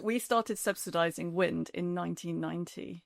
we started subsidizing wind in 1990.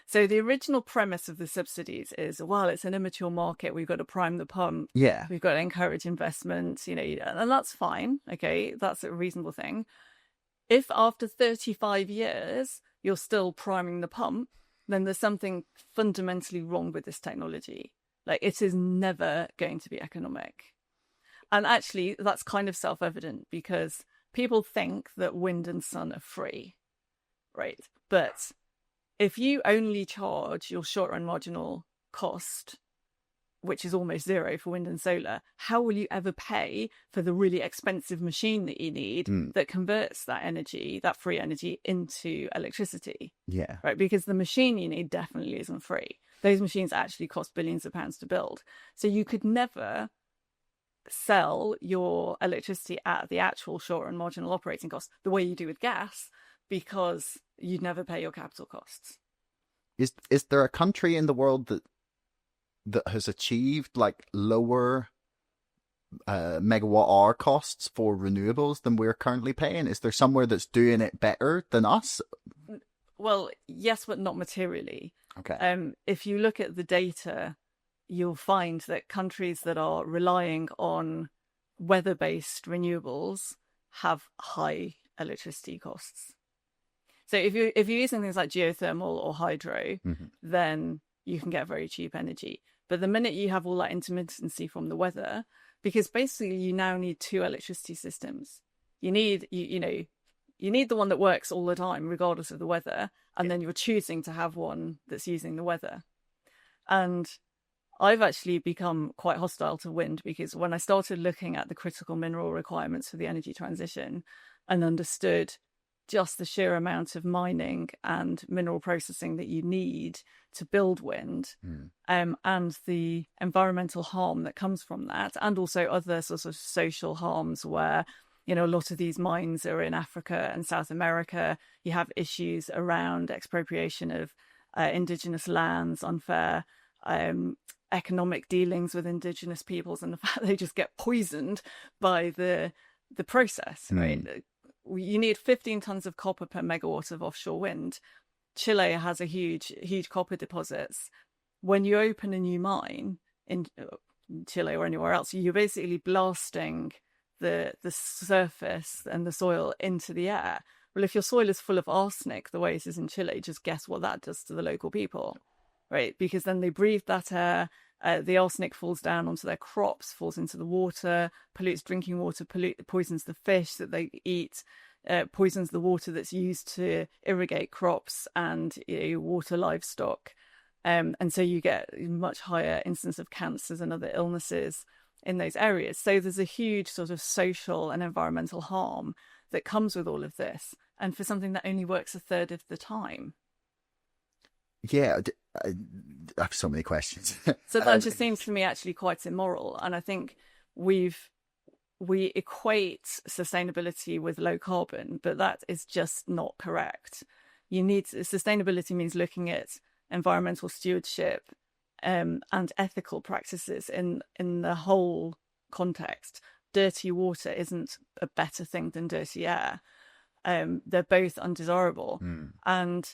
So the original premise of the subsidies is, well, it's an immature market. We've got to prime the pump. Yeah. We've got to encourage investment, and that's fine. Okay, that's a reasonable thing. If after 35 years, you're still priming the pump, then there's something fundamentally wrong with this technology. Like, it is never going to be economic. And actually, that's kind of self-evident because people think that wind and sun are free, right? But if you only charge your short-run marginal cost, which is almost zero for wind and solar, how will you ever pay for the really expensive machine that you need that converts that energy, that free energy, into electricity? Yeah. Right? Because the machine you need definitely isn't free. Those machines actually cost billions of pounds to build. So you could never sell your electricity at the actual short-run marginal operating cost the way you do with gas, because you'd never pay your capital costs. Is there a country in the world that has achieved like lower megawatt hour costs for renewables than we're currently paying? Is there somewhere that's doing it better than us? Well, yes, but not materially. Okay. If you look at the data, you'll find that countries that are relying on weather-based renewables have high electricity costs. So if you're using things like geothermal or hydro, then you can get very cheap energy. But the minute you have all that intermittency from the weather, because basically you now need two electricity systems. You need you need the one that works all the time, regardless of the weather, and then you're choosing to have one that's using the weather. And I've actually become quite hostile to wind, because when I started looking at the critical mineral requirements for the energy transition and understood just the sheer amount of mining and mineral processing that you need to build wind, and the environmental harm that comes from that, and also other sorts of social harms where, a lot of these mines are in Africa and South America. You have issues around expropriation of indigenous lands, unfair economic dealings with indigenous peoples, and the fact they just get poisoned by the process, right? You need 15 tons of copper per megawatt of offshore wind. Chile has a huge copper deposits. When you open a new mine in Chile or anywhere else, you're basically blasting the surface and the soil into the air. Well, if your soil is full of arsenic, the way it is in Chile, just guess what that does to the local people, right? Because then they breathe that air. The arsenic falls down onto their crops, falls into the water, pollutes drinking water, poisons the fish that they eat, poisons the water that's used to irrigate crops and water livestock. And so you get much higher incidence of cancers and other illnesses in those areas. So there's a huge sort of social and environmental harm that comes with all of this, and for something that only works a third of the time. Yeah, I have so many questions. So that just seems to me actually quite immoral. And I think we equate sustainability with low carbon, but that is just not correct. Sustainability means looking at environmental stewardship and ethical practices in the whole context. Dirty water isn't a better thing than dirty air. They're both undesirable. And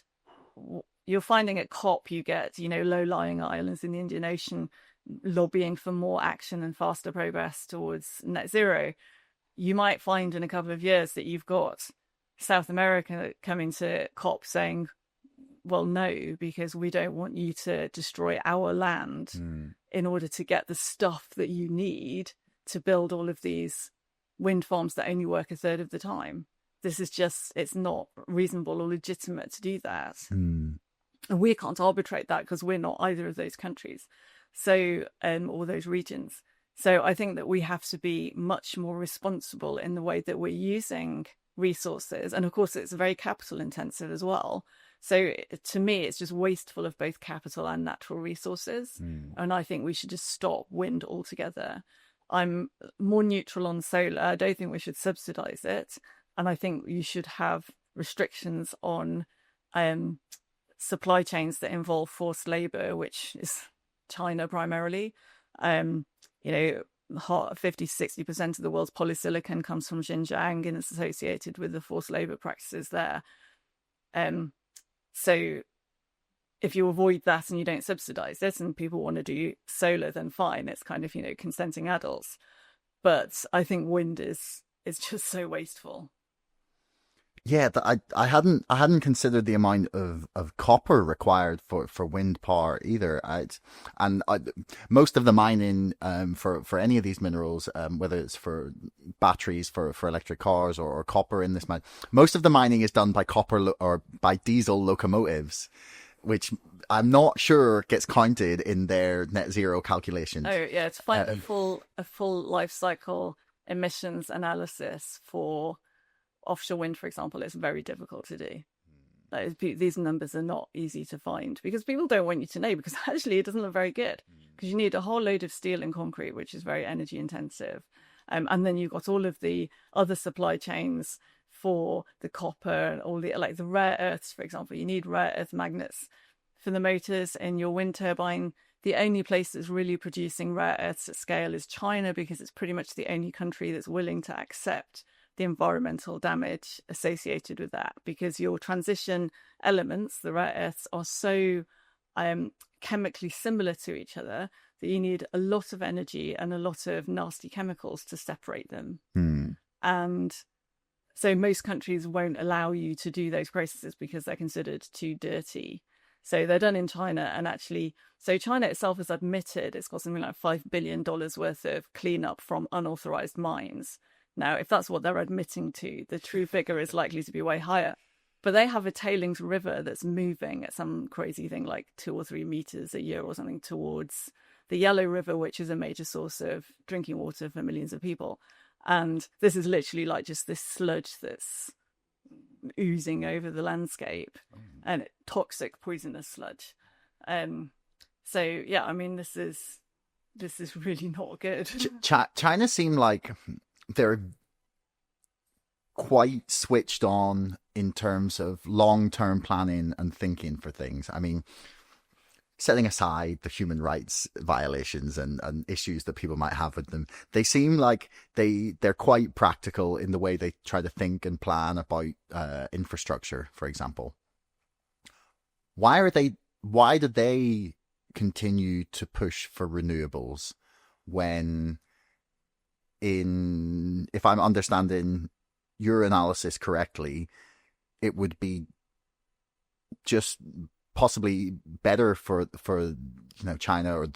you're finding at COP, you get, low-lying islands in the Indian Ocean lobbying for more action and faster progress towards net zero. You might find in a couple of years that you've got South America coming to COP saying, well, no, because we don't want you to destroy our land in order to get the stuff that you need to build all of these wind farms that only work a third of the time. This is just, it's not reasonable or legitimate to do that. And we can't arbitrate that because we're not either of those countries, or those regions. So I think that we have to be much more responsible in the way that we're using resources. And of course, it's very capital intensive as well. So to me, it's just wasteful of both capital and natural resources. And I think we should just stop wind altogether. I'm more neutral on solar. I don't think we should subsidize it. And I think you should have restrictions on supply chains that involve forced labor, which is China primarily. 50 to 60% of the world's polysilicon comes from Xinjiang and it's associated with the forced labor practices there. So if you avoid that and you don't subsidize it and people want to do solar, then fine. It's kind of, consenting adults. But I think wind is just so wasteful. Yeah, I hadn't considered the amount of copper required for wind power either. Most of the mining for any of these minerals, whether it's for batteries for electric cars or copper in this mine, most of the mining is done by or by diesel locomotives, which I'm not sure gets counted in their net zero calculations. Oh yeah, to find a full life cycle emissions analysis for offshore wind, for example, is very difficult to do. These numbers are not easy to find because people don't want you to know, because actually it doesn't look very good, because you need a whole load of steel and concrete, which is very energy intensive. And then you've got all of the other supply chains for the copper and all the rare earths, for example. You need rare earth magnets for the motors in your wind turbine. The only place that's really producing rare earths at scale is China, because it's pretty much the only country that's willing to accept the environmental damage associated with that, because your transition elements, the rare earths, are so chemically similar to each other that you need a lot of energy and a lot of nasty chemicals to separate them. And so most countries won't allow you to do those processes because they're considered too dirty. So they're done in China, and actually, so China itself has admitted it's got something like $5 billion worth of cleanup from unauthorized mines. Now, if that's what they're admitting to, the true figure is likely to be way higher. But they have a tailings river that's moving at some crazy thing like 2 or 3 meters a year or something towards the Yellow River, which is a major source of drinking water for millions of people. And this is literally like just this sludge that's oozing over the landscape, and toxic, poisonous sludge. So yeah, I mean, this is really not good. China seem like they're quite switched on in terms of long-term planning and thinking for things. I mean, setting aside the human rights violations and issues that people might have with them, they seem like they're quite practical in the way they try to think and plan about infrastructure, for example. Why do they continue to push for renewables when, if I'm understanding your analysis correctly, it would be just possibly better for China or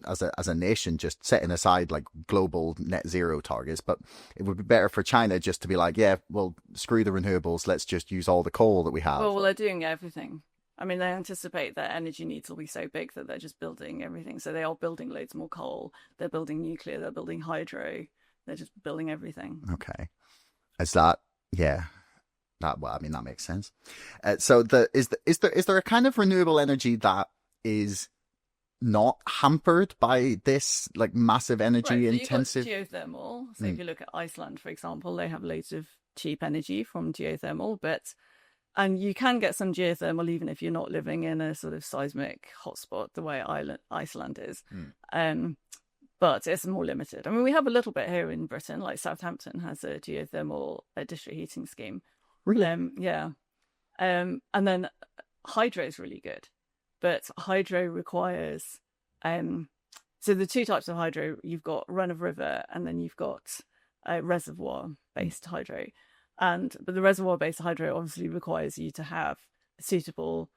as a nation, just setting aside like global net zero targets, but it would be better for China just to be like, yeah, well, screw the renewables, let's just use all the coal that we have. Well, they're doing everything. I mean, they anticipate that energy needs will be so big that they're just building everything. So they are building loads more coal, they're building nuclear, they're building hydro, they're just building everything. Okay. Is that, yeah. That makes sense. So is there a kind of renewable energy that is not hampered by this like massive energy intensive? So you've got geothermal. So if you look at Iceland, for example, they have loads of cheap energy from geothermal, and you can get some geothermal even if you're not living in a sort of seismic hotspot the way Iceland is. But it's more limited. I mean, we have a little bit here in Britain, like Southampton has a geothermal district heating scheme. Really? Yeah. And then hydro is really good, but hydro requires so the 2 types of hydro, you've got run of river and then you've got reservoir based hydro. But the reservoir based hydro obviously requires you to have suitable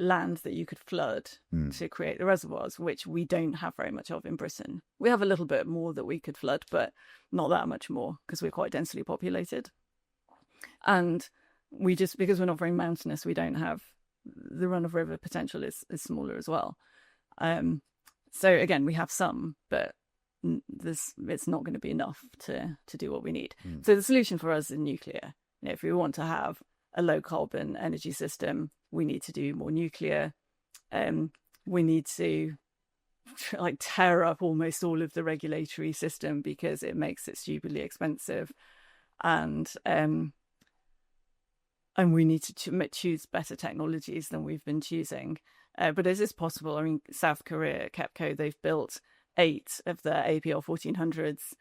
land that you could flood to create the reservoirs, which we don't have very much of in Britain. We have a little bit more that we could flood, but not that much more because we're quite densely populated. And because we're not very mountainous, we don't have the run of river potential is smaller as well. So again, we have some, but it's not going to be enough to do what we need. So the solution for us is nuclear. If we want to have a low carbon energy system, we need to do more nuclear. We need to tear up almost all of the regulatory system because it makes it stupidly expensive. And we need to choose better technologies than we've been choosing. But is this possible? I mean, South Korea, KEPCO, they've built 8 of the APR 1400s.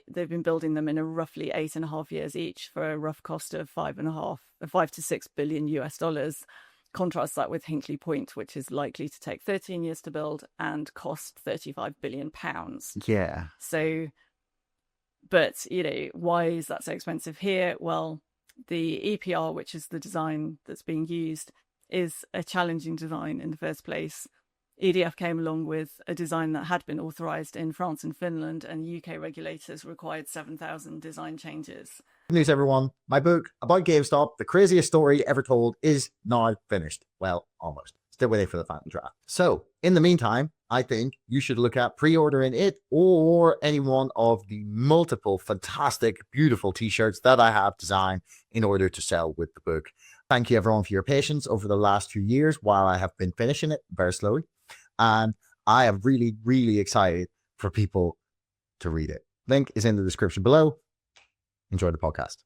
They've been building them in a roughly 8.5 years each for a rough cost of 5 to 6 billion US dollars. Contrast that with Hinkley Point, which is likely to take 13 years to build and cost 35 billion pounds. Yeah. So, but, why is that so expensive here? Well, the EPR, which is the design that's being used, is a challenging design in the first place. EDF came along with a design that had been authorised in France and Finland, and UK regulators required 7,000 design changes. Good news, everyone. My book about GameStop, the craziest story ever told, is now finished. Well, almost. Still waiting for the final draft. So, in the meantime, I think you should look at pre-ordering it or any one of the multiple fantastic, beautiful t-shirts that I have designed in order to sell with the book. Thank you, everyone, for your patience over the last few years while I have been finishing it very slowly. And I am really, really excited for people to read it. Link is in the description below. Enjoy the podcast.